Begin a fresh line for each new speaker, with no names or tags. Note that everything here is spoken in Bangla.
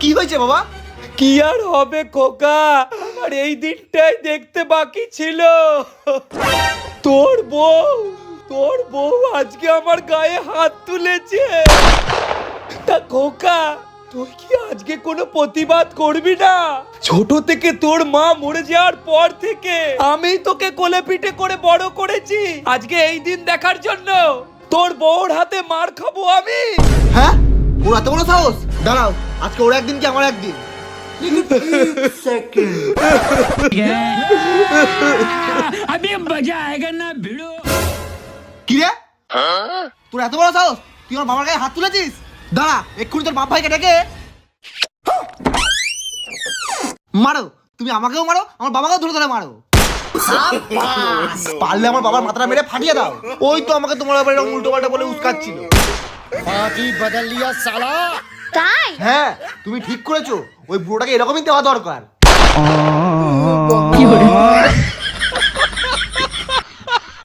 কি হয়েছে বাবা?
কি আর হবে খোকা, আমার এই দিনটাই দেখতে বাকি ছিল। তোর বউ আজকে আমার গায়ে হাত তুলেছে। তা খোকা, তুই কি আজকে কোনো প্রতিবাদ করবি না? ছোট থেকে তোর মা মরে যাওয়ার পর থেকে আমি তোকে কোলে পিঠে করে বড় করেছি। আজকে এই দিন দেখার জন্য তোর বউর হাতে মার খাবো আমি?
হ্যাঁ, ওর এত বড় সাহস! দাঁড়াও, আজকে ওর একদিন কি আমার একদিন।
अभी मजा आएगा ना भिड़ो।
কি রে, তোর এত বড় সাহস, তুই আমার বাবার গায়ে হাত তুলেছিস? দাঁড়া, এক্ষুনি তোর বাপ ভাইকে ডেকে মারো। তুমি আমাকেও মারো, আমার বাবাকেও ধরে ধরে মারো। পারলে আমার বাবার মাথাটা মেরে ফাটিয়ে দাও। ওই তো আমাকে তোমার ব্যাপারে উল্টো পাল্টা বলে উস্কাচ্ছিল।
बदल लिया साला।
তাই?
হ্যাঁ, তুমি ঠিক করেছো, ওই বুড়োটাকে এরকমই দেওয়া দরকার।